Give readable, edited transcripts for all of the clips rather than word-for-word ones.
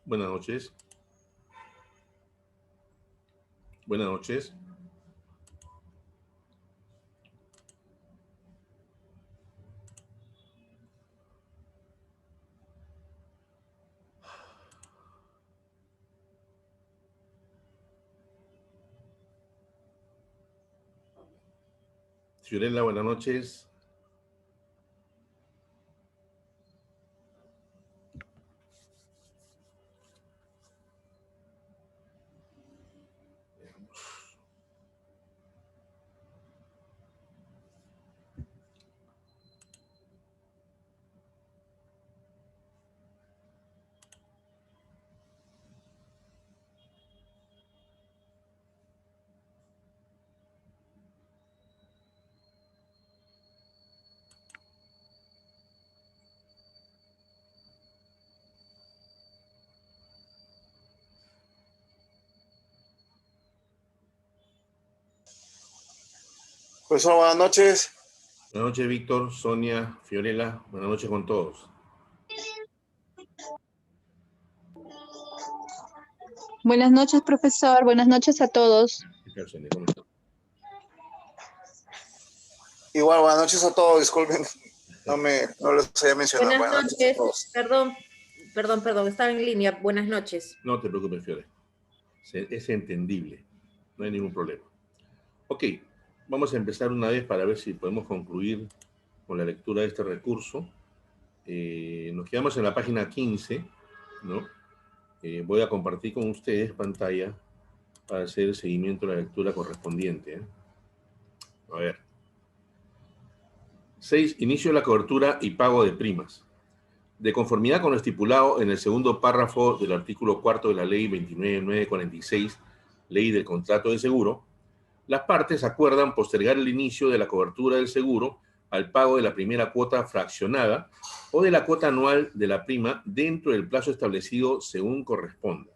Buenas noches. Buenas noches. Fiorella, buenas noches. Profesor, buenas noches. Buenas noches, Víctor, Sonia, Fiorella. Buenas noches con todos. Buenas noches, profesor. Buenas noches a todos. ¿Qué tal, Sonia? ¿Cómo estás? Igual, buenas noches a todos. Disculpen, no les había mencionado. Buenas noches. Perdón, estaba en línea. Buenas noches. No te preocupes, Fiore. Es entendible. No hay ningún problema. Ok, vamos a empezar una vez para ver si podemos concluir con la lectura de este recurso. Nos quedamos en la página 15, ¿no? Voy a compartir con ustedes pantalla para hacer el seguimiento de la lectura correspondiente, ¿eh? A ver. 6. Inicio de la cobertura y pago de primas. De conformidad con lo estipulado en el segundo párrafo del artículo 4 de la Ley 29.946, Ley del Contrato de Seguro, las partes acuerdan postergar el inicio de la cobertura del seguro al pago de la primera cuota fraccionada o de la cuota anual de la prima dentro del plazo establecido según corresponda.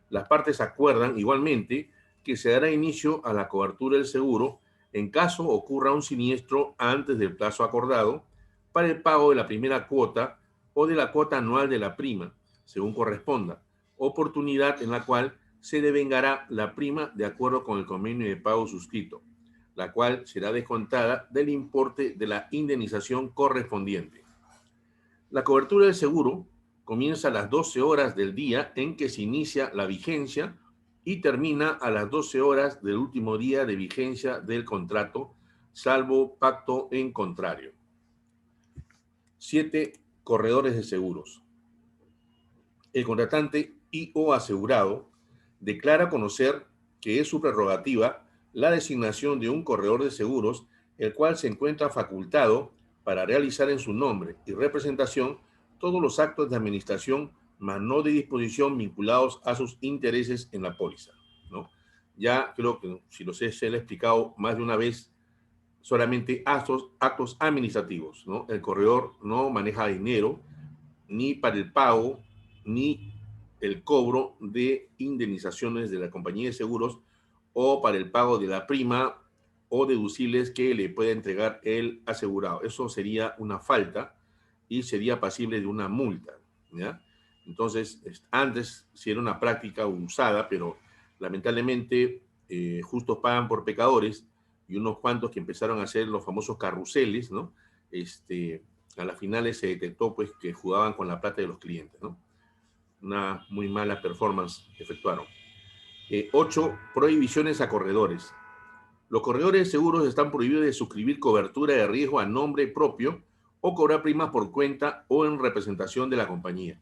Las partes acuerdan igualmente que se dará inicio a la cobertura del seguro en caso ocurra un siniestro antes del plazo acordado para el pago de la primera cuota o de la cuota anual de la prima, según corresponda, oportunidad en la cual se devengará la prima de acuerdo con el convenio de pago suscrito, la cual será descontada del importe de la indemnización correspondiente. La cobertura del seguro comienza a las 12 horas del día en que se inicia la vigencia y termina a las 12 horas del último día de vigencia del contrato, salvo pacto en contrario. 7. Corredores de seguros. El contratante y o asegurado declara conocer que es su prerrogativa la designación de un corredor de seguros, el cual se encuentra facultado para realizar en su nombre y representación todos los actos de administración, mas no de disposición vinculados a sus intereses en la póliza, ¿no? Ya creo que si los he explicado más de una vez, solamente actos administrativos, ¿no? El corredor no maneja dinero ni para el pago ni el cobro de indemnizaciones de la compañía de seguros o para el pago de la prima o deducibles que le pueda entregar el asegurado. Eso sería una falta y sería pasible de una multa, ¿ya? Entonces, antes sí era una práctica usada, pero lamentablemente justos pagan por pecadores y unos cuantos que empezaron a hacer los famosos carruseles, ¿no? A las finales se detectó pues que jugaban con la plata de los clientes, ¿no? Una muy mala performance que efectuaron. 8. Prohibiciones a corredores. Los corredores de seguros están prohibidos de suscribir cobertura de riesgo a nombre propio o cobrar primas por cuenta o en representación de la compañía.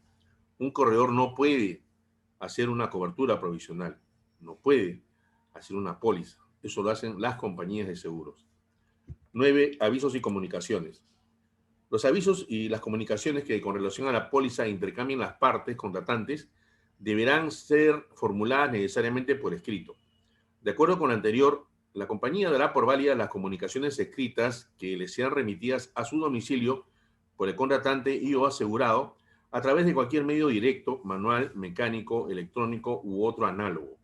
Un corredor no puede hacer una cobertura provisional, no puede hacer una póliza. Eso lo hacen las compañías de seguros. 9. Avisos y comunicaciones. Los avisos y las comunicaciones que con relación a la póliza intercambien las partes contratantes deberán ser formuladas necesariamente por escrito. De acuerdo con lo anterior, la compañía dará por válidas las comunicaciones escritas que le sean remitidas a su domicilio por el contratante y o asegurado a través de cualquier medio directo, manual, mecánico, electrónico u otro análogo.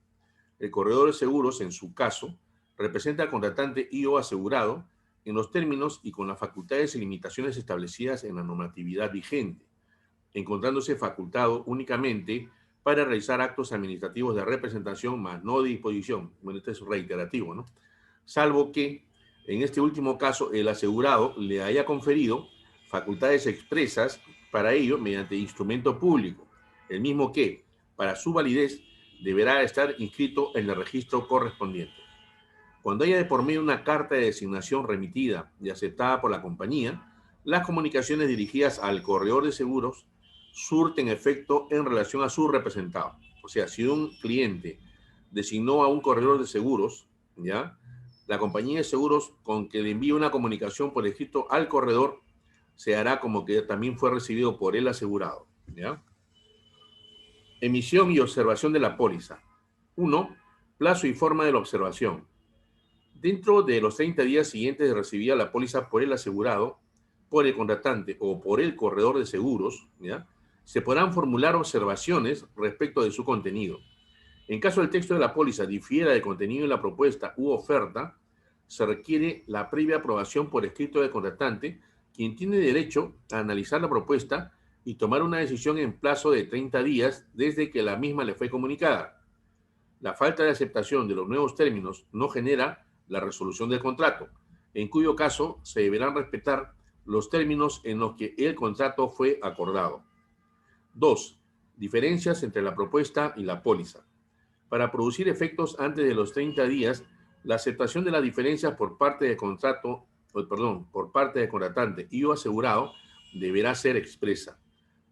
El corredor de seguros, en su caso, representa al contratante y o asegurado en los términos y con las facultades y limitaciones establecidas en la normatividad vigente. encontrándose facultado únicamente para realizar actos administrativos de representación, más no de disposición. Bueno, este es reiterativo, ¿no? Salvo que, en este último caso, el asegurado le haya conferido facultades expresas para ello mediante instrumento público, el mismo que, para su validez, deberá estar inscrito en el registro correspondiente. Cuando haya de por medio una carta de designación remitida y aceptada por la compañía, las comunicaciones dirigidas al corredor de seguros surten efecto en relación a su representado. O sea, si un cliente designó a un corredor de seguros, ¿ya?, la compañía de seguros, con que le envíe una comunicación por escrito al corredor, se hará como que también fue recibido por el asegurado, ¿ya? Emisión y observación de la póliza. 1. Plazo y forma de la observación. Dentro de los 30 días siguientes de recibir la póliza por el asegurado, por el contratante o por el corredor de seguros, ¿ya?, se podrán formular observaciones respecto de su contenido. En caso el texto de la póliza difiera del contenido de la propuesta u oferta, se requiere la previa aprobación por escrito del contratante, quien tiene derecho a analizar la propuesta y tomar una decisión en plazo de 30 días desde que la misma le fue comunicada. La falta de aceptación de los nuevos términos no genera la resolución del contrato, en cuyo caso se deberán respetar los términos en los que el contrato fue acordado. 2. Diferencias entre la propuesta y la póliza. Para producir efectos antes de los 30 días, la aceptación de las diferencias por parte del por parte del contratante y o asegurado deberá ser expresa.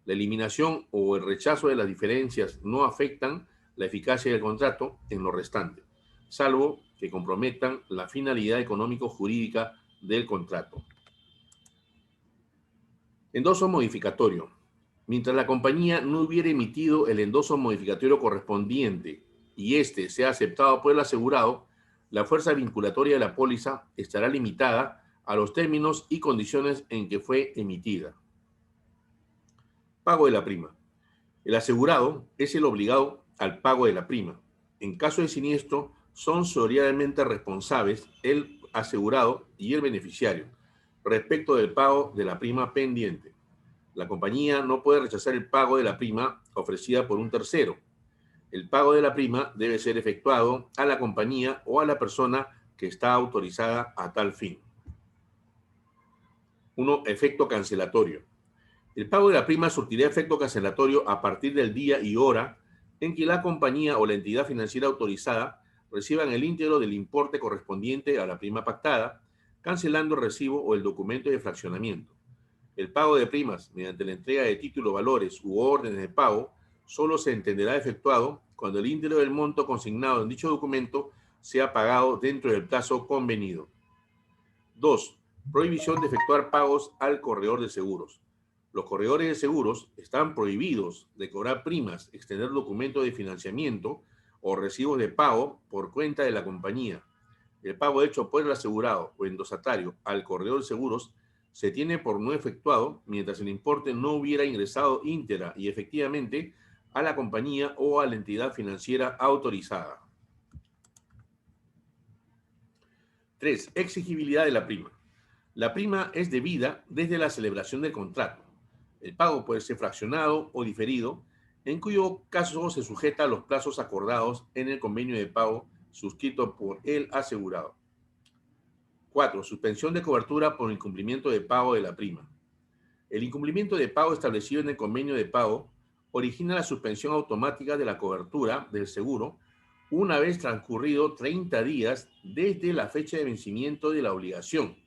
La eliminación o el rechazo de las diferencias no afectan la eficacia del contrato en lo restante, salvo que comprometan la finalidad económico-jurídica del contrato. Endoso modificatorio. Mientras la compañía no hubiera emitido el endoso modificatorio correspondiente y éste sea aceptado por el asegurado, la fuerza vinculatoria de la póliza estará limitada a los términos y condiciones en que fue emitida. Pago de la prima. El asegurado es el obligado al pago de la prima. En caso de siniestro, son solidariamente responsables el asegurado y el beneficiario respecto del pago de la prima pendiente. La compañía no puede rechazar el pago de la prima ofrecida por un tercero. El pago de la prima debe ser efectuado a la compañía o a la persona que está autorizada a tal fin. 1. Efecto cancelatorio. El pago de la prima surtirá efecto cancelatorio a partir del día y hora en que la compañía o la entidad financiera autorizada reciban el íntegro del importe correspondiente a la prima pactada, cancelando el recibo o el documento de fraccionamiento. El pago de primas mediante la entrega de títulos, valores u órdenes de pago solo se entenderá efectuado cuando el íntegro del monto consignado en dicho documento sea pagado dentro del plazo convenido. 2. Prohibición de efectuar pagos al corredor de seguros. Los corredores de seguros están prohibidos de cobrar primas, extender documentos de financiamiento o recibos de pago por cuenta de la compañía. El pago hecho por el asegurado o endosatario al corredor de seguros se tiene por no efectuado mientras el importe no hubiera ingresado íntegra y efectivamente a la compañía o a la entidad financiera autorizada. 3. Exigibilidad de la prima. La prima es debida desde la celebración del contrato. El pago puede ser fraccionado o diferido, en cuyo caso se sujeta a los plazos acordados en el convenio de pago suscrito por el asegurado. 4. Suspensión de cobertura por incumplimiento de pago de la prima. El incumplimiento de pago establecido en el convenio de pago origina la suspensión automática de la cobertura del seguro una vez transcurrido 30 días desde la fecha de vencimiento de la obligación,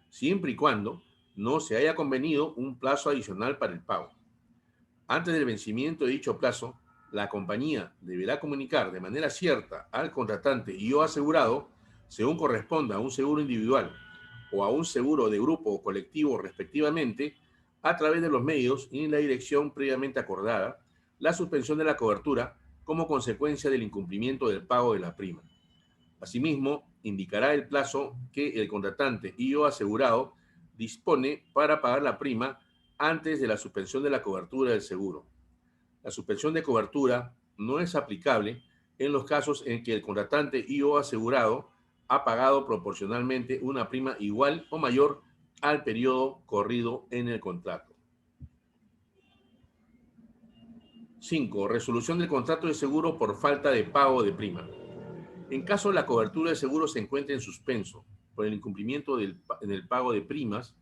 siempre y cuando no se haya convenido un plazo adicional para el pago. Antes del vencimiento de dicho plazo, la compañía deberá comunicar de manera cierta al contratante y o asegurado, según corresponda a un seguro individual o a un seguro de grupo o colectivo respectivamente, a través de los medios y en la dirección previamente acordada, la suspensión de la cobertura como consecuencia del incumplimiento del pago de la prima. Asimismo, indicará el plazo que el contratante y o asegurado dispone para pagar la prima antes de la suspensión de la cobertura del seguro. La suspensión de cobertura no es aplicable en los casos en que el contratante y o asegurado ha pagado proporcionalmente una prima igual o mayor al periodo corrido en el contrato. 5. Resolución del contrato de seguro por falta de pago de prima. En caso la cobertura de seguro se encuentre en suspenso por el incumplimiento en el pago de primas,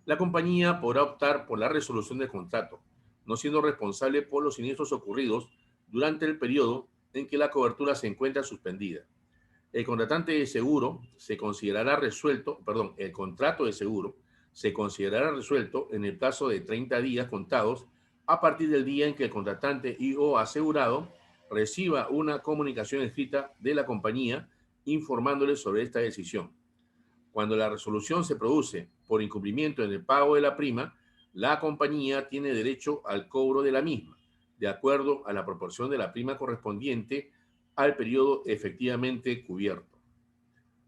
la compañía podrá optar por la resolución del contrato, no siendo responsable por los siniestros ocurridos durante el periodo en que la cobertura se encuentra suspendida. El contratante de seguro se considerará resuelto, perdón, el contrato de seguro se considerará resuelto en el plazo de 30 días contados a partir del día en que el contratante y o asegurado reciba una comunicación escrita de la compañía informándole sobre esta decisión. Cuando la resolución se produce por incumplimiento en el pago de la prima, la compañía tiene derecho al cobro de la misma, de acuerdo a la proporción de la prima correspondiente al periodo efectivamente cubierto.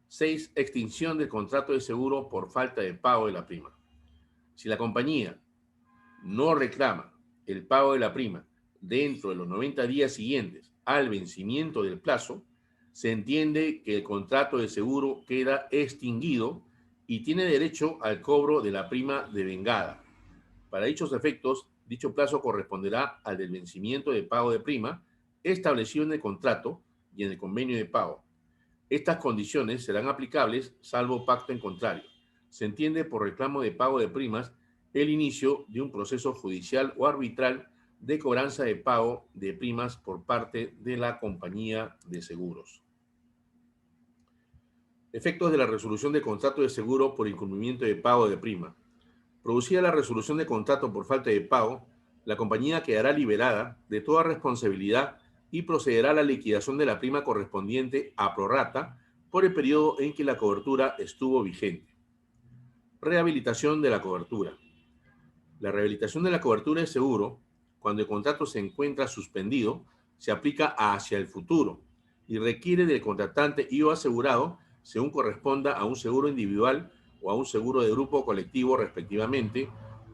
6. Extinción del contrato de seguro por falta de pago de la prima. Si la compañía no reclama el pago de la prima dentro de los 90 días siguientes al vencimiento del plazo, se entiende que el contrato de seguro queda extinguido y tiene derecho al cobro de la prima devengada. Para dichos efectos, dicho plazo corresponderá al del vencimiento de pago de prima establecido en el contrato y en el convenio de pago. Estas condiciones serán aplicables salvo pacto en contrario. Se entiende por reclamo de pago de primas el inicio de un proceso judicial o arbitral de cobranza de pago de primas por parte de la compañía de seguros. Efectos de la resolución de contrato de seguro por incumplimiento de pago de prima. Producida la resolución de contrato por falta de pago, la compañía quedará liberada de toda responsabilidad y procederá a la liquidación de la prima correspondiente a prorrata por el periodo en que la cobertura estuvo vigente. Rehabilitación de la cobertura. La rehabilitación de la cobertura de seguro, cuando el contrato se encuentra suspendido, se aplica hacia el futuro y requiere del contratante y o asegurado, según corresponda a un seguro individual o a un seguro de grupo o colectivo respectivamente,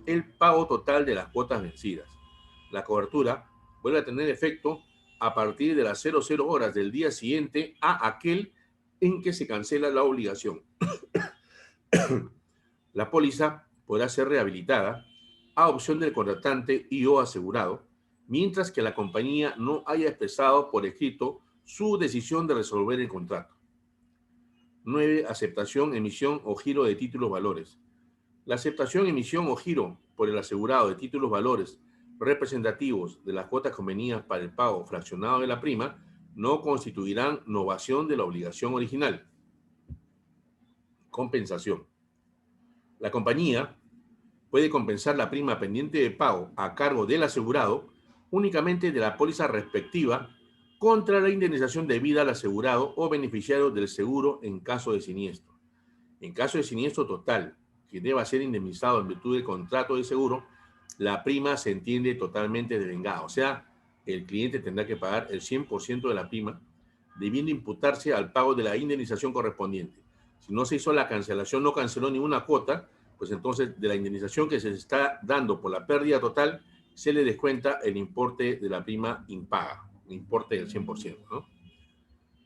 el pago total de las cuotas vencidas. La cobertura vuelve a tener efecto a partir de las 00 horas del día siguiente a aquel en que se cancela la obligación. La póliza podrá ser rehabilitada a opción del contratante y o asegurado, mientras que la compañía no haya expresado por escrito su decisión de resolver el contrato. 9. Aceptación, emisión o giro de títulos valores. La aceptación, emisión o giro por el asegurado de títulos valores representativos de las cuotas convenidas para el pago fraccionado de la prima no constituirán novación de la obligación original. Compensación. La compañía puede compensar la prima pendiente de pago a cargo del asegurado únicamente de la póliza respectiva contra la indemnización debida al asegurado o beneficiario del seguro en caso de siniestro. En caso de siniestro total, que deba ser indemnizado en virtud del contrato de seguro, la prima se entiende totalmente devengada. O sea, el cliente tendrá que pagar el 100% de la prima, debiendo imputarse al pago de la indemnización correspondiente. Si no se hizo la cancelación, no canceló ninguna cuota, pues entonces de la indemnización que se está dando por la pérdida total, se le descuenta el importe de la prima impaga, el importe del 100%, ¿no?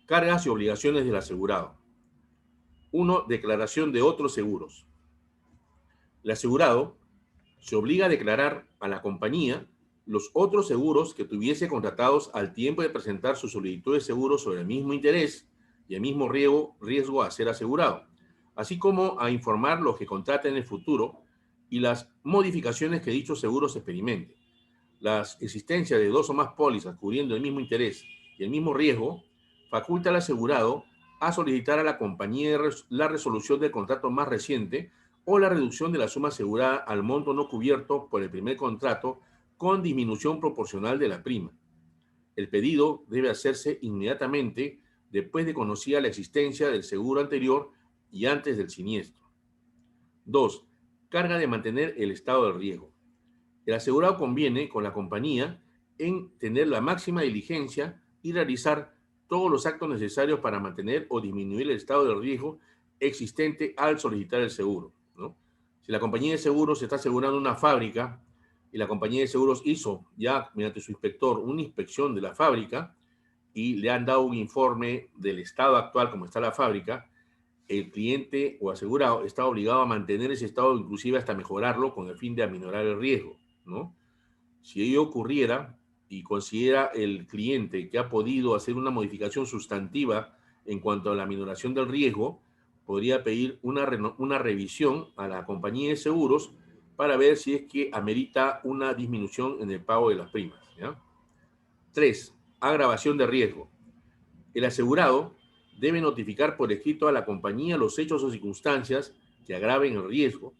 Cargas y obligaciones del asegurado. 1. Declaración de otros seguros. El asegurado se obliga a declarar a la compañía los otros seguros que tuviese contratados al tiempo de presentar su solicitud de seguro sobre el mismo interés y el mismo riesgo a ser asegurado, así como a informar los que contraten en el futuro y las modificaciones que dichos seguros experimenten. La existencia de dos o más pólizas cubriendo el mismo interés y el mismo riesgo faculta al asegurado a solicitar a la compañía la resolución del contrato más reciente o la reducción de la suma asegurada al monto no cubierto por el primer contrato con disminución proporcional de la prima. El pedido debe hacerse inmediatamente después de conocida la existencia del seguro anterior y antes del siniestro. 2. Carga de mantener el estado del riesgo. El asegurado conviene con la compañía en tener la máxima diligencia y realizar todos los actos necesarios para mantener o disminuir el estado del riesgo existente al solicitar el seguro, ¿no? Si la compañía de seguros está asegurando una fábrica y la compañía de seguros hizo ya mediante su inspector una inspección de la fábrica y le han dado un informe del estado actual como está la fábrica, el cliente o asegurado está obligado a mantener ese estado, inclusive hasta mejorarlo con el fin de aminorar el riesgo, ¿no? Si ello ocurriera y considera el cliente que ha podido hacer una modificación sustantiva en cuanto a la minoración del riesgo, podría pedir una revisión a la compañía de seguros para ver si es que amerita una disminución en el pago de las primas, ¿ya? 3. Agravación de riesgo. El asegurado debe notificar por escrito a la compañía los hechos o circunstancias que agraven el riesgo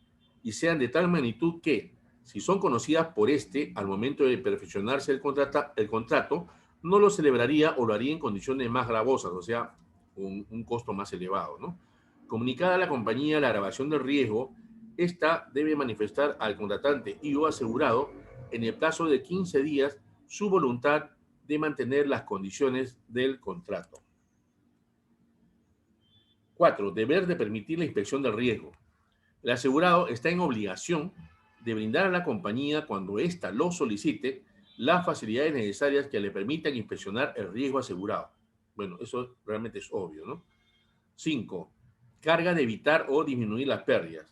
y sean de tal magnitud que, si son conocidas por este al momento de perfeccionarse el contrato, no lo celebraría o lo haría en condiciones más gravosas, o sea, un costo más elevado, ¿no? Comunicada a la compañía la agravación del riesgo, esta debe manifestar al contratante y o asegurado en el plazo de 15 días su voluntad de mantener las condiciones del contrato. 4. Deber de permitir la inspección del riesgo. El asegurado está en obligación de brindar a la compañía, cuando ésta lo solicite, las facilidades necesarias que le permitan inspeccionar el riesgo asegurado. Bueno, eso realmente es obvio, ¿no? 5. Carga de evitar o disminuir las pérdidas.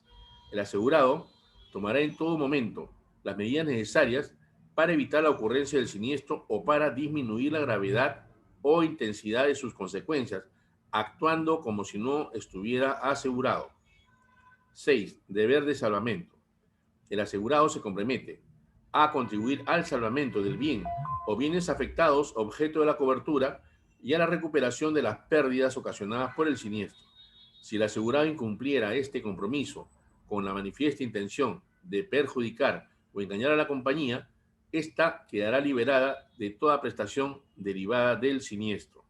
El asegurado tomará en todo momento las medidas necesarias para evitar la ocurrencia del siniestro o para disminuir la gravedad o intensidad de sus consecuencias, actuando como si no estuviera asegurado. 6. Deber de salvamento. El asegurado se compromete a contribuir al salvamento del bien o bienes afectados objeto de la cobertura y a la recuperación de las pérdidas ocasionadas por el siniestro. Si el asegurado incumpliera este compromiso con la manifiesta intención de perjudicar o engañar a la compañía, esta quedará liberada de toda prestación derivada del siniestro.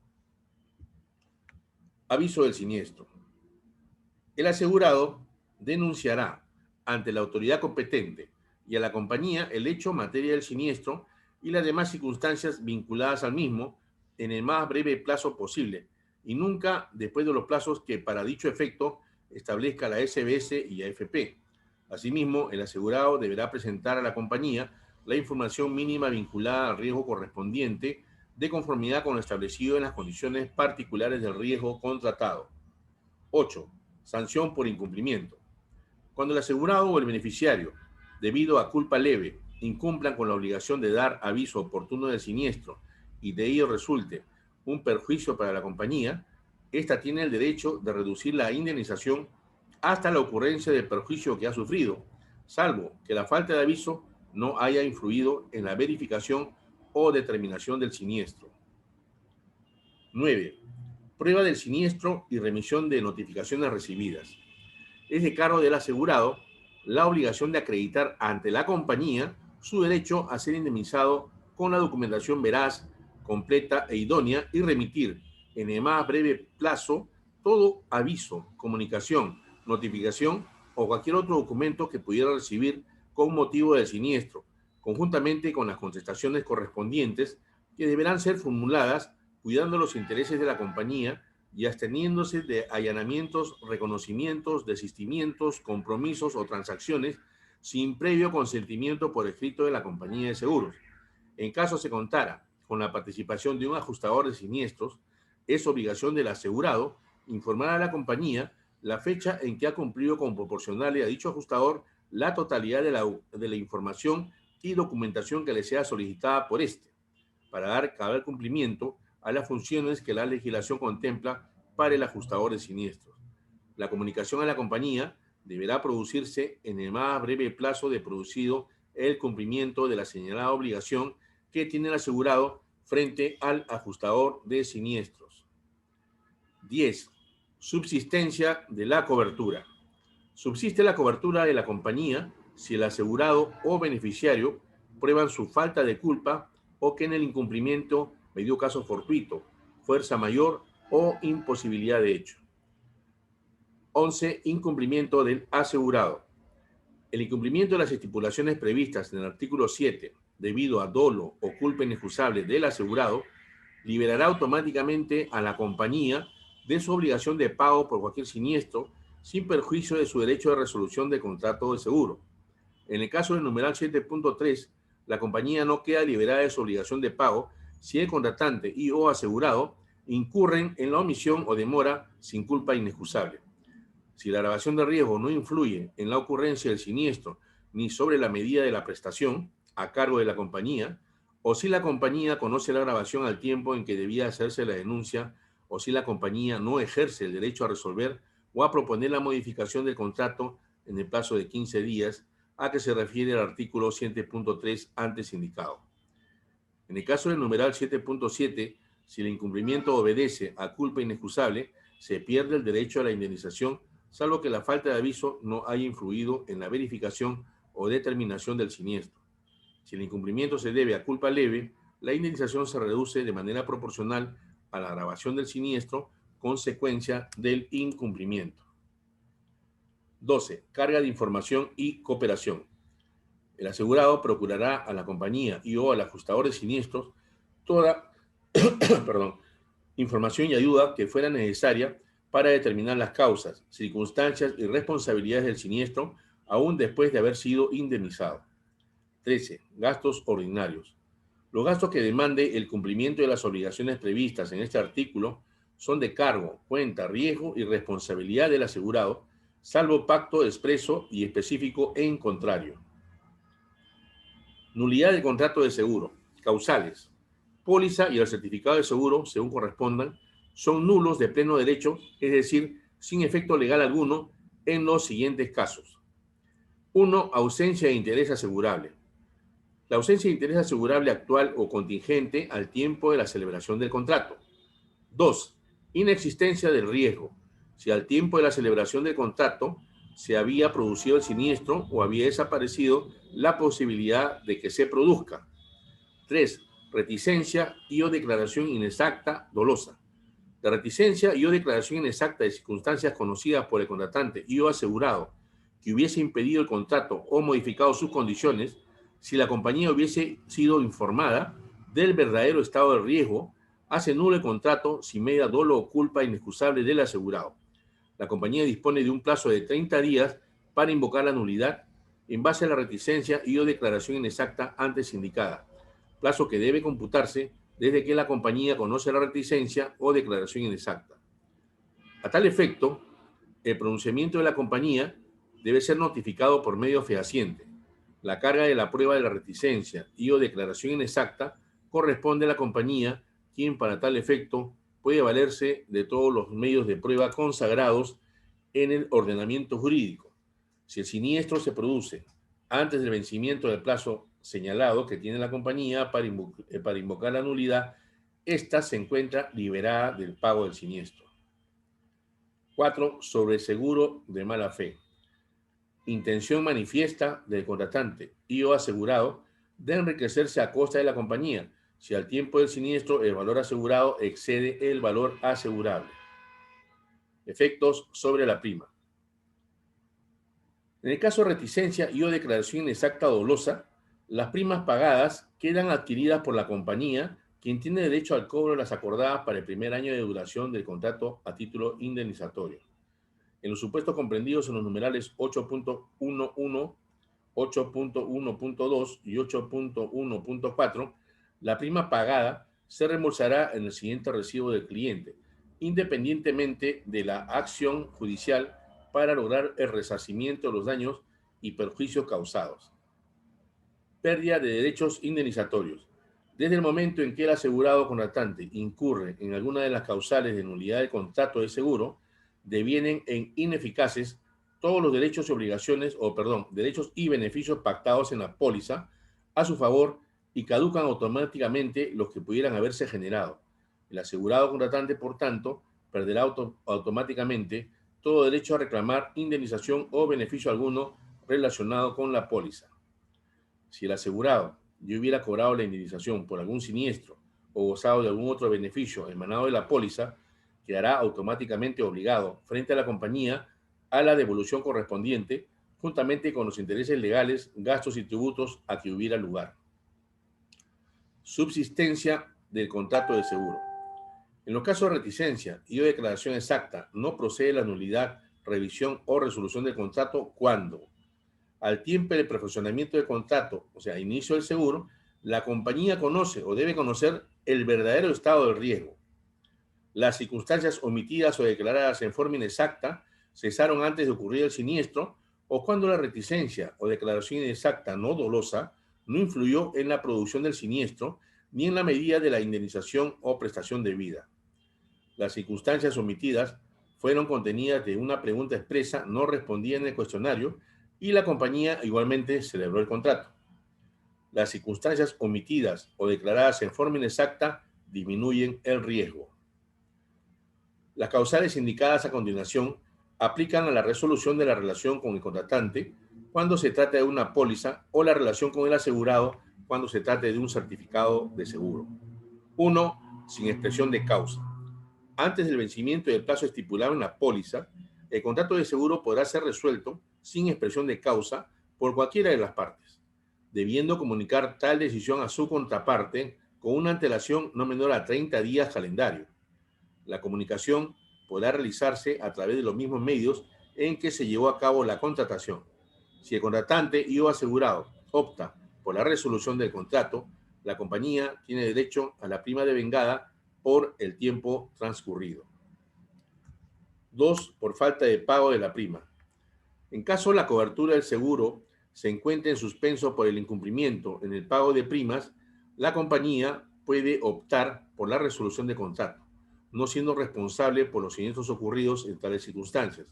Aviso del siniestro. El asegurado denunciará ante la autoridad competente y a la compañía el hecho materia del siniestro y las demás circunstancias vinculadas al mismo en el más breve plazo posible y nunca después de los plazos que para dicho efecto establezca la SBS y AFP. Asimismo, el asegurado deberá presentar a la compañía la información mínima vinculada al riesgo correspondiente de conformidad con lo establecido en las condiciones particulares del riesgo contratado. 8. Sanción por incumplimiento. Cuando el asegurado o el beneficiario, debido a culpa leve, incumplan con la obligación de dar aviso oportuno del siniestro y de ello resulte un perjuicio para la compañía, ésta tiene el derecho de reducir la indemnización hasta la ocurrencia del perjuicio que ha sufrido, salvo que la falta de aviso no haya influido en la verificación o determinación del siniestro. 9. Prueba del siniestro y remisión de notificaciones recibidas. Es de cargo del asegurado la obligación de acreditar ante la compañía su derecho a ser indemnizado con la documentación veraz, completa e idónea y remitir en el más breve plazo todo aviso, comunicación, notificación o cualquier otro documento que pudiera recibir con motivo del siniestro, conjuntamente con las contestaciones correspondientes que deberán ser formuladas cuidando los intereses de la compañía y absteniéndose de allanamientos, reconocimientos, desistimientos, compromisos o transacciones sin previo consentimiento por escrito de la compañía de seguros. En caso se contara con la participación de un ajustador de siniestros, es obligación del asegurado informar a la compañía la fecha en que ha cumplido con proporcionarle a dicho ajustador la totalidad de la información y documentación que le sea solicitada por éste, para dar cabal cumplimiento a las funciones que la legislación contempla para el ajustador de siniestros. La comunicación a la compañía deberá producirse en el más breve plazo de producido el cumplimiento de la señalada obligación que tiene el asegurado frente al ajustador de siniestros. 10. Subsistencia de la cobertura. Subsiste la cobertura de la compañía si el asegurado o beneficiario prueban su falta de culpa o que en el incumplimiento medio caso fortuito, fuerza mayor o imposibilidad de hecho. 11. Incumplimiento del asegurado. El incumplimiento de las estipulaciones previstas en el artículo 7, debido a dolo o culpa inexcusable del asegurado, liberará automáticamente a la compañía de su obligación de pago por cualquier siniestro, sin perjuicio de su derecho de resolución del contrato de seguro. En el caso del numeral 7.3, la compañía no queda liberada de su obligación de pago si el contratante y o asegurado incurren en la omisión o demora sin culpa inexcusable. Si la agravación de riesgo no influye en la ocurrencia del siniestro ni sobre la medida de la prestación a cargo de la compañía, o si la compañía conoce la grabación al tiempo en que debía hacerse la denuncia, o si la compañía no ejerce el derecho a resolver o a proponer la modificación del contrato en el plazo de 15 días, a que se refiere el artículo 7.3 antes indicado. En el caso del numeral 7.7, si el incumplimiento obedece a culpa inexcusable, se pierde el derecho a la indemnización, salvo que la falta de aviso no haya influido en la verificación o determinación del siniestro. Si el incumplimiento se debe a culpa leve, la indemnización se reduce de manera proporcional a la agravación del siniestro, consecuencia del incumplimiento. 12. Carga de información y cooperación. El asegurado procurará a la compañía y o al ajustador de siniestros toda información y ayuda que fuera necesaria para determinar las causas, circunstancias y responsabilidades del siniestro, aún después de haber sido indemnizado. 13. Gastos ordinarios. Los gastos que demande el cumplimiento de las obligaciones previstas en este artículo son de cargo, cuenta, riesgo y responsabilidad del asegurado, salvo pacto expreso y específico en contrario. Nulidad del contrato de seguro. Causales. Póliza y el certificado de seguro, según correspondan, son nulos de pleno derecho, es decir, sin efecto legal alguno, en los siguientes casos. 1. Ausencia de interés asegurable. La ausencia de interés asegurable actual o contingente al tiempo de la celebración del contrato. 2. Inexistencia del riesgo. Si al tiempo de la celebración del contrato se había producido el siniestro o había desaparecido la posibilidad de que se produzca. 3. Reticencia y o declaración inexacta dolosa. La reticencia y o declaración inexacta de circunstancias conocidas por el contratante y o asegurado que hubiese impedido el contrato o modificado sus condiciones, si la compañía hubiese sido informada del verdadero estado de riesgo, hace nulo el contrato sin media dolo o culpa inexcusable del asegurado. La compañía dispone de un plazo de 30 días para invocar la nulidad en base a la reticencia y o declaración inexacta antes indicada, plazo que debe computarse desde que la compañía conoce la reticencia o declaración inexacta. A tal efecto, el pronunciamiento de la compañía debe ser notificado por medio fehaciente. La carga de la prueba de la reticencia y o declaración inexacta corresponde a la compañía, quien para tal efecto puede valerse de todos los medios de prueba consagrados en el ordenamiento jurídico. Si el siniestro se produce antes del vencimiento del plazo señalado que tiene la compañía para invocar la nulidad, ésta se encuentra liberada del pago del siniestro. 4. Sobre seguro de mala fe. Intención manifiesta del contratante y o asegurado de enriquecerse a costa de la compañía si al tiempo del siniestro el valor asegurado excede el valor asegurable. Efectos sobre la prima. En el caso de reticencia y o declaración inexacta dolosa, las primas pagadas quedan adquiridas por la compañía, quien tiene derecho al cobro de las acordadas para el primer año de duración del contrato a título indemnizatorio. En los supuestos comprendidos en los numerales 8.11, 8.1.2 y 8.1.4, la prima pagada se reembolsará en el siguiente recibo del cliente, independientemente de la acción judicial para lograr el resarcimiento de los daños y perjuicios causados. Pérdida de derechos indemnizatorios. Desde el momento en que el asegurado contratante incurre en alguna de las causales de nulidad del contrato de seguro, devienen en ineficaces todos los derechos y obligaciones, derechos y beneficios pactados en la póliza a su favor y caducan automáticamente los que pudieran haberse generado. El asegurado contratante, por tanto, perderá automáticamente todo derecho a reclamar indemnización o beneficio alguno relacionado con la póliza. Si el asegurado ya hubiera cobrado la indemnización por algún siniestro o gozado de algún otro beneficio emanado de la póliza, quedará automáticamente obligado frente a la compañía a la devolución correspondiente, juntamente con los intereses legales, gastos y tributos a que hubiera lugar. Subsistencia del contrato de seguro. En los casos de reticencia y o declaración exacta, no procede la nulidad, revisión o resolución del contrato cuando, al tiempo del perfeccionamiento del contrato, o sea, inicio del seguro, la compañía conoce o debe conocer el verdadero estado del riesgo. Las circunstancias omitidas o declaradas en forma inexacta cesaron antes de ocurrir el siniestro, o cuando la reticencia o declaración inexacta no dolosa no influyó en la producción del siniestro ni en la medida de la indemnización o prestación debida. Las circunstancias omitidas fueron contenidas de una pregunta expresa no respondida en el cuestionario y la compañía igualmente celebró el contrato. Las circunstancias omitidas o declaradas en forma inexacta disminuyen el riesgo. Las causales indicadas a continuación aplican a la resolución de la relación con el contratante cuando se trata de una póliza o la relación con el asegurado cuando se trate de un certificado de seguro. 1. Sin expresión de causa. Antes del vencimiento del plazo estipulado en la póliza, el contrato de seguro podrá ser resuelto sin expresión de causa por cualquiera de las partes, debiendo comunicar tal decisión a su contraparte con una antelación no menor a 30 días calendario. La comunicación podrá realizarse a través de los mismos medios en que se llevó a cabo la contratación. Si el contratante y o asegurado opta por la resolución del contrato, la compañía tiene derecho a la prima devengada por el tiempo transcurrido. 2. Por falta de pago de la prima. En caso la cobertura del seguro se encuentre en suspenso por el incumplimiento en el pago de primas, la compañía puede optar por la resolución de contrato, no siendo responsable por los siniestros ocurridos en tales circunstancias.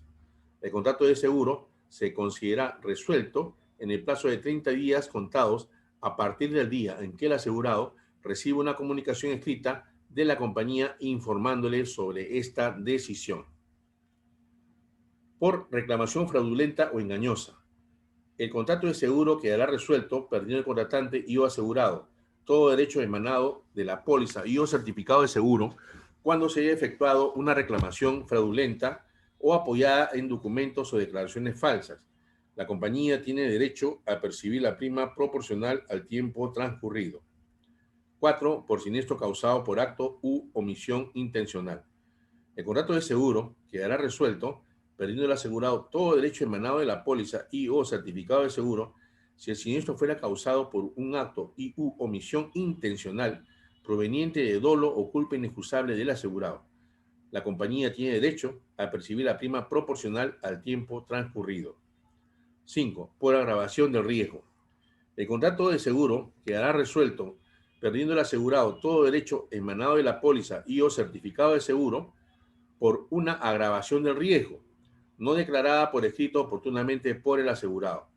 El contrato de seguro se considera resuelto en el plazo de 30 días contados a partir del día en que el asegurado recibe una comunicación escrita de la compañía informándole sobre esta decisión. Por reclamación fraudulenta o engañosa. El contrato de seguro quedará resuelto perdiendo el contratante y o asegurado todo derecho emanado de la póliza y o certificado de seguro cuando se haya efectuado una reclamación fraudulenta o apoyada en documentos o declaraciones falsas. La compañía tiene derecho a percibir la prima proporcional al tiempo transcurrido. 4. Por siniestro causado por acto u omisión intencional. El contrato de seguro quedará resuelto perdiendo el asegurado todo derecho emanado de la póliza y o certificado de seguro si el siniestro fuera causado por un acto y u omisión intencional proveniente de dolo o culpa inexcusable del asegurado. La compañía tiene derecho a percibir la prima proporcional al tiempo transcurrido. 5. Por agravación del riesgo. El contrato de seguro quedará resuelto perdiendo el asegurado todo derecho emanado de la póliza y o certificado de seguro por una agravación del riesgo, no declarada por escrito oportunamente por el asegurado.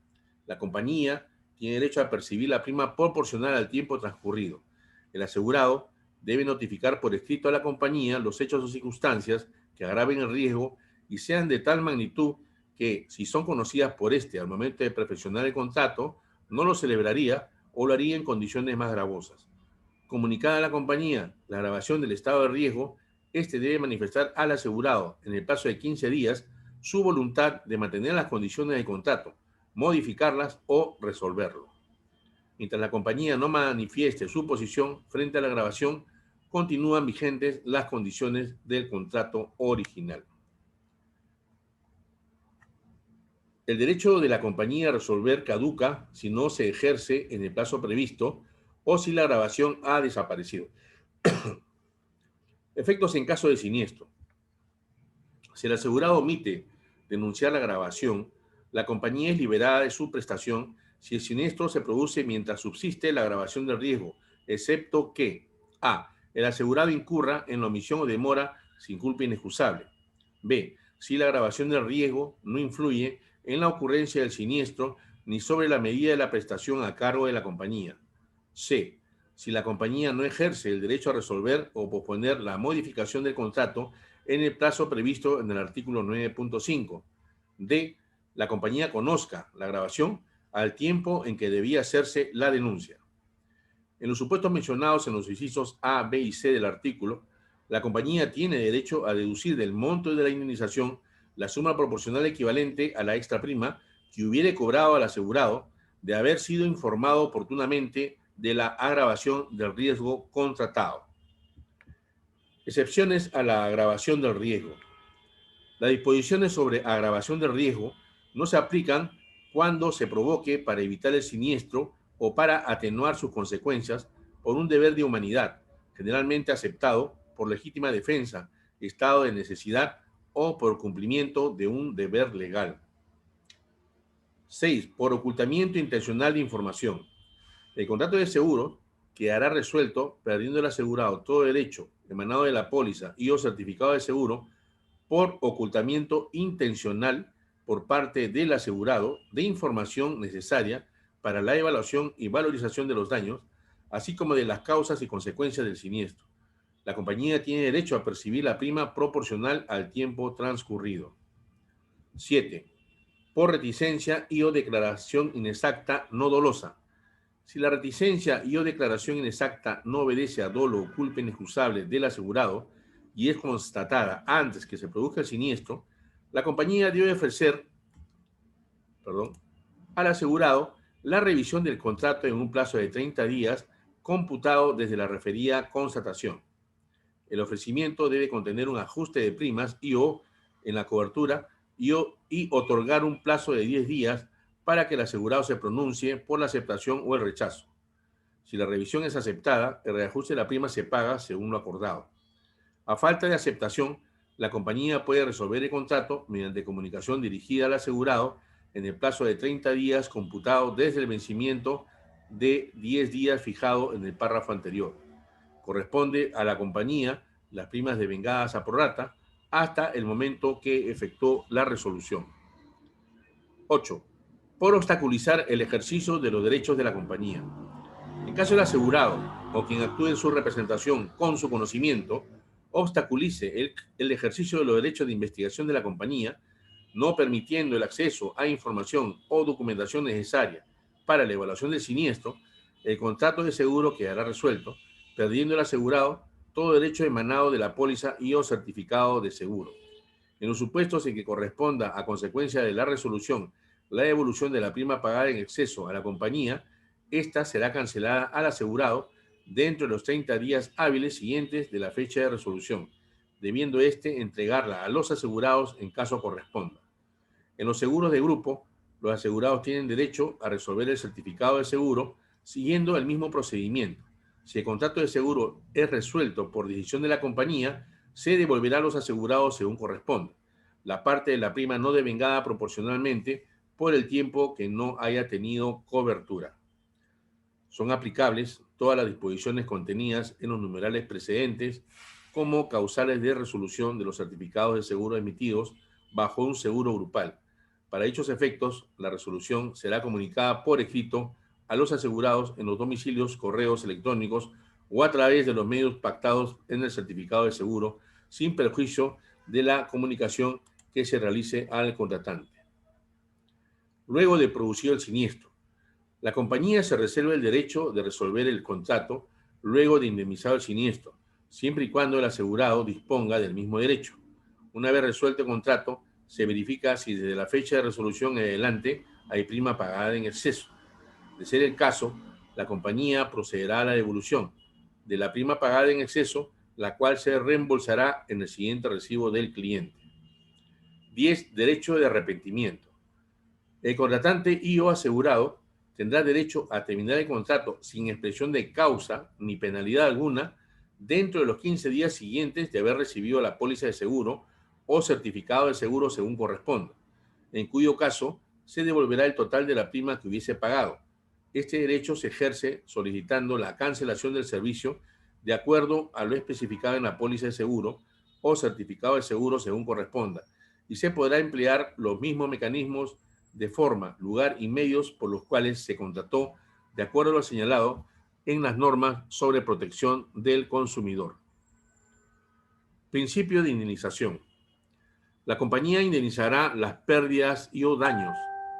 La compañía tiene derecho a percibir la prima proporcional al tiempo transcurrido. El asegurado debe notificar por escrito a la compañía los hechos o circunstancias que agraven el riesgo y sean de tal magnitud que, si son conocidas por este al momento de perfeccionar el contrato, no lo celebraría o lo haría en condiciones más gravosas. Comunicada a la compañía la agravación del estado de riesgo, este debe manifestar al asegurado en el plazo de 15 días su voluntad de mantener las condiciones del contrato, modificarlas o resolverlo. Mientras la compañía no manifieste su posición frente a la agravación, continúan vigentes las condiciones del contrato original. El derecho de la compañía a resolver caduca si no se ejerce en el plazo previsto o si la agravación ha desaparecido. Efectos en caso de siniestro. Si el asegurado omite denunciar la agravación, la compañía es liberada de su prestación si el siniestro se produce mientras subsiste la agravación del riesgo, excepto que a. El asegurado incurra en la omisión o demora sin culpa inexcusable. B. Si la agravación del riesgo no influye en la ocurrencia del siniestro ni sobre la medida de la prestación a cargo de la compañía. C. Si la compañía no ejerce el derecho a resolver o posponer la modificación del contrato en el plazo previsto en el artículo 9.5. D. La compañía conozca la agravación al tiempo en que debía hacerse la denuncia. En los supuestos mencionados en los incisos A, B y C del artículo, la compañía tiene derecho a deducir del monto de la indemnización la suma proporcional equivalente a la extra prima que hubiere cobrado al asegurado de haber sido informado oportunamente de la agravación del riesgo contratado. Excepciones a la agravación del riesgo. Las disposiciones sobre agravación del riesgo no se aplican cuando se provoque para evitar el siniestro o para atenuar sus consecuencias por un deber de humanidad, generalmente aceptado por legítima defensa, estado de necesidad o por cumplimiento de un deber legal. 6. Por ocultamiento intencional de información. El contrato de seguro quedará resuelto perdiendo el asegurado todo derecho emanado de la póliza y o certificado de seguro por ocultamiento intencional por parte del asegurado de información necesaria para la evaluación y valorización de los daños, así como de las causas y consecuencias del siniestro. La compañía tiene derecho a percibir la prima proporcional al tiempo transcurrido. 7. Por reticencia y o declaración inexacta no dolosa. Si la reticencia y o declaración inexacta no obedece a dolo o culpa inexcusable del asegurado y es constatada antes que se produzca el siniestro, la compañía debe ofrecer, al asegurado la revisión del contrato en un plazo de 30 días computado desde la referida constatación. El ofrecimiento debe contener un ajuste de primas y o en la cobertura y otorgar un plazo de 10 días para que el asegurado se pronuncie por la aceptación o el rechazo. Si la revisión es aceptada, el reajuste de la prima se paga según lo acordado. A falta de aceptación, la compañía puede resolver el contrato mediante comunicación dirigida al asegurado en el plazo de 30 días computado desde el vencimiento de 10 días fijado en el párrafo anterior. Corresponde a la compañía las primas devengadas a prorrata hasta el momento que efectuó la resolución. 8. Por obstaculizar el ejercicio de los derechos de la compañía. En caso del asegurado o quien actúe en su representación con su conocimiento, obstaculice el ejercicio de los derechos de investigación de la compañía, no permitiendo el acceso a información o documentación necesaria para la evaluación del siniestro, el contrato de seguro quedará resuelto, perdiendo el asegurado todo derecho emanado de la póliza y o certificado de seguro. En los supuestos en que corresponda a consecuencia de la resolución la devolución de la prima pagada en exceso a la compañía, esta será cancelada al asegurado dentro de los 30 días hábiles siguientes de la fecha de resolución, debiendo éste entregarla a los asegurados en caso corresponda. En los seguros de grupo, los asegurados tienen derecho a resolver el certificado de seguro siguiendo el mismo procedimiento. Si el contrato de seguro es resuelto por decisión de la compañía, se devolverá a los asegurados según corresponda la parte de la prima no devengada proporcionalmente por el tiempo que no haya tenido cobertura. Son aplicables todas las disposiciones contenidas en los numerales precedentes como causales de resolución de los certificados de seguro emitidos bajo un seguro grupal. Para dichos efectos, la resolución será comunicada por escrito a los asegurados en los domicilios, correos electrónicos o a través de los medios pactados en el certificado de seguro, sin perjuicio de la comunicación que se realice al contratante. Luego de producido el siniestro, la compañía se reserva el derecho de resolver el contrato luego de indemnizado el siniestro, siempre y cuando el asegurado disponga del mismo derecho. Una vez resuelto el contrato, se verifica si desde la fecha de resolución en adelante hay prima pagada en exceso. De ser el caso, la compañía procederá a la devolución de la prima pagada en exceso, la cual se reembolsará en el siguiente recibo del cliente. 10. Derecho de arrepentimiento. El contratante y o asegurado tendrá derecho a terminar el contrato sin expresión de causa ni penalidad alguna dentro de los 15 días siguientes de haber recibido la póliza de seguro o certificado de seguro según corresponda, en cuyo caso se devolverá el total de la prima que hubiese pagado. Este derecho se ejerce solicitando la cancelación del servicio de acuerdo a lo especificado en la póliza de seguro o certificado de seguro según corresponda, y se podrá emplear los mismos mecanismos de forma, lugar y medios por los cuales se contrató de acuerdo a lo señalado en las normas sobre protección del consumidor. Principio de indemnización. La compañía indemnizará las pérdidas y o daños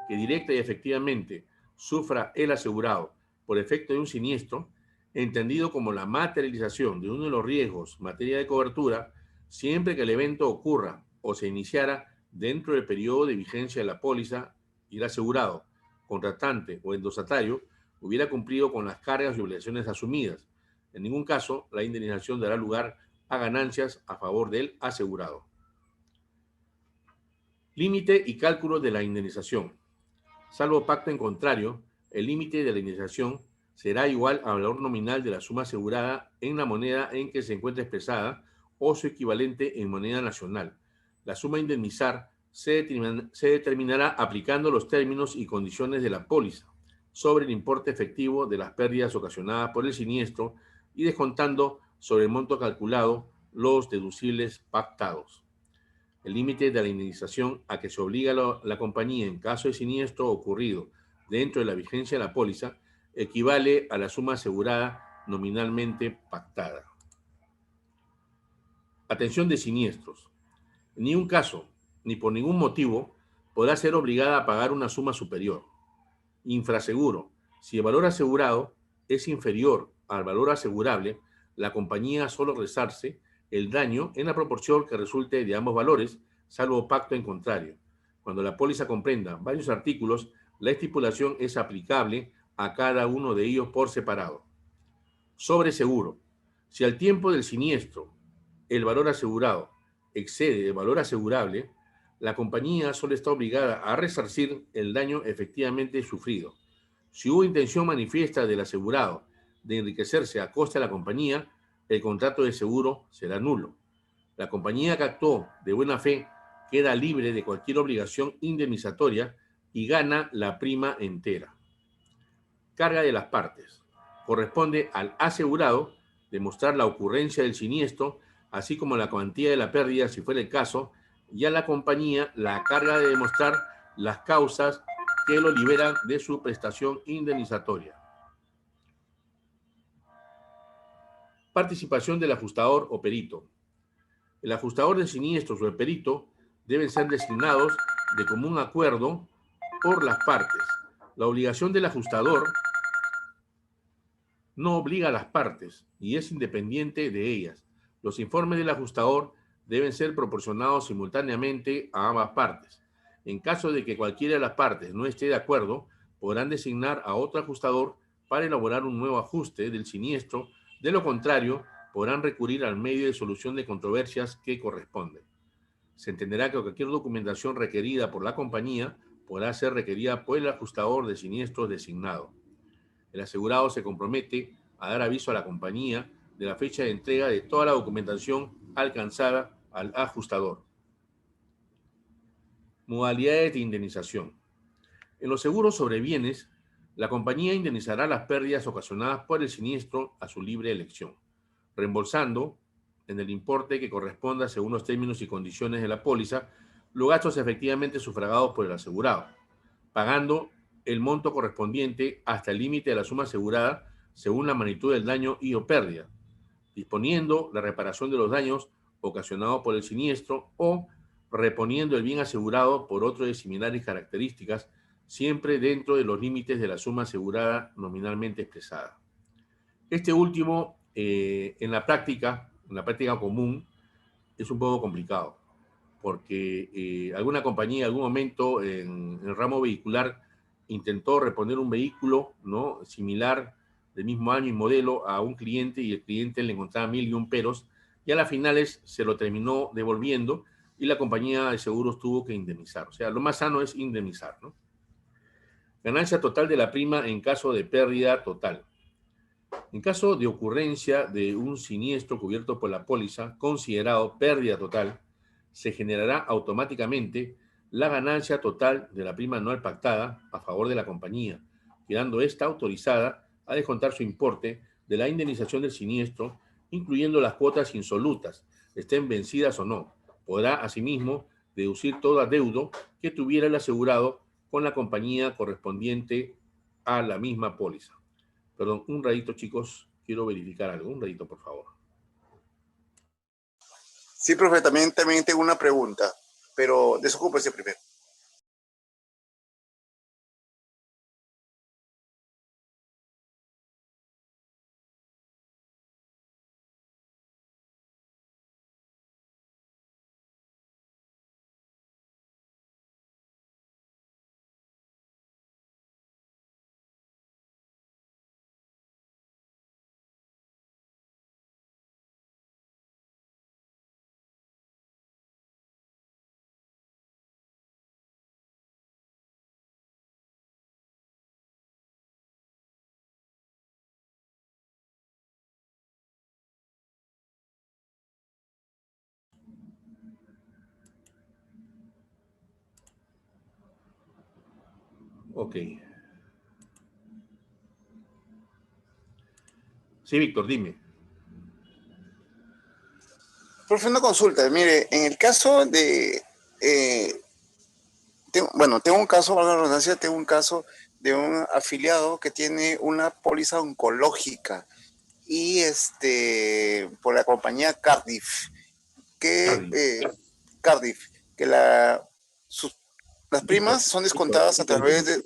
que directa y efectivamente sufra el asegurado por efecto de un siniestro, entendido como la materialización de uno de los riesgos en materia de cobertura, siempre que el evento ocurra o se iniciara dentro del periodo de vigencia de la póliza y el asegurado, contratante o endosatario hubiera cumplido con las cargas y obligaciones asumidas. En ningún caso, la indemnización dará lugar a ganancias a favor del asegurado. Límite y cálculo de la indemnización. Salvo pacto en contrario, el límite de la indemnización será igual al valor nominal de la suma asegurada en la moneda en que se encuentra expresada o su equivalente en moneda nacional. La suma a indemnizar se determinará aplicando los términos y condiciones de la póliza, sobre el importe efectivo de las pérdidas ocasionadas por el siniestro y descontando sobre el monto calculado los deducibles pactados. El límite de la indemnización a que se obliga la compañía en caso de siniestro ocurrido dentro de la vigencia de la póliza equivale a la suma asegurada nominalmente pactada. Atención de siniestros. En ningún caso, ni por ningún motivo, podrá ser obligada a pagar una suma superior. Infraseguro. Si el valor asegurado es inferior al valor asegurable, la compañía solo resarce el daño en la proporción que resulte de ambos valores, salvo pacto en contrario. Cuando la póliza comprenda varios artículos, la estipulación es aplicable a cada uno de ellos por separado. Sobreseguro. Si al tiempo del siniestro el valor asegurado excede el valor asegurable, la compañía solo está obligada a resarcir el daño efectivamente sufrido. Si hubo intención manifiesta del asegurado de enriquecerse a costa de la compañía, el contrato de seguro será nulo. La compañía que actuó de buena fe queda libre de cualquier obligación indemnizatoria y gana la prima entera. Carga de las partes. Corresponde al asegurado demostrar la ocurrencia del siniestro, así como la cuantía de la pérdida, si fuera el caso, y a la compañía la carga de demostrar las causas que lo liberan de su prestación indemnizatoria. Participación del ajustador o perito. El ajustador de siniestros o el perito deben ser designados de común acuerdo por las partes. La obligación del ajustador no obliga a las partes y es independiente de ellas. Los informes del ajustador deben ser proporcionados simultáneamente a ambas partes. En caso de que cualquiera de las partes no esté de acuerdo, podrán designar a otro ajustador para elaborar un nuevo ajuste del siniestro. De lo contrario, podrán recurrir al medio de solución de controversias que corresponde. Se entenderá que cualquier documentación requerida por la compañía podrá ser requerida por el ajustador de siniestros designado. El asegurado se compromete a dar aviso a la compañía de la fecha de entrega de toda la documentación alcanzada al ajustador. Modalidades de indemnización. En los seguros sobre bienes, la compañía indemnizará las pérdidas ocasionadas por el siniestro a su libre elección, reembolsando, en el importe que corresponda según los términos y condiciones de la póliza, los gastos efectivamente sufragados por el asegurado, pagando el monto correspondiente hasta el límite de la suma asegurada según la magnitud del daño y o pérdida, disponiendo la reparación de los daños ocasionados por el siniestro o reponiendo el bien asegurado por otro de similares características, siempre dentro de los límites de la suma asegurada nominalmente expresada. Este último, en la práctica común, es un poco complicado, porque alguna compañía en algún momento en el ramo vehicular intentó reponer un vehículo, ¿no?, similar, del mismo año y modelo, a un cliente, y el cliente le encontraba 1001 peros, y a las finales se lo terminó devolviendo y la compañía de seguros tuvo que indemnizar. O sea, lo más sano es indemnizar, ¿no? Ganancia total de la prima en caso de pérdida total. En caso de ocurrencia de un siniestro cubierto por la póliza, considerado pérdida total, se generará automáticamente la ganancia total de la prima anual pactada a favor de la compañía, quedando ésta autorizada a descontar su importe de la indemnización del siniestro, incluyendo las cuotas insolutas, estén vencidas o no. Podrá, asimismo, deducir todo adeudo que tuviera el asegurado con la compañía correspondiente a la misma póliza. Perdón, un ratito, chicos, quiero verificar algo. Un ratito, por favor. Sí, profe, también tengo una pregunta, pero desocúpese primero. Ok. Sí, Víctor, dime. Profe, una consulta. Mire, en el caso de... tengo un caso, valga la redundancia, tengo un caso de un afiliado que tiene una póliza oncológica y por la compañía Cardiff, que las primas son descontadas a través de...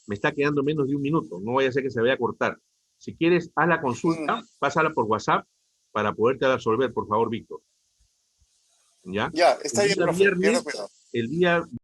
Me está quedando menos de un minuto, no vaya a ser que se vaya a cortar. Si quieres, haz la consulta, pásala por WhatsApp para poderte resolver, por favor, Víctor. ¿Ya? Ya, está bien, profe. El día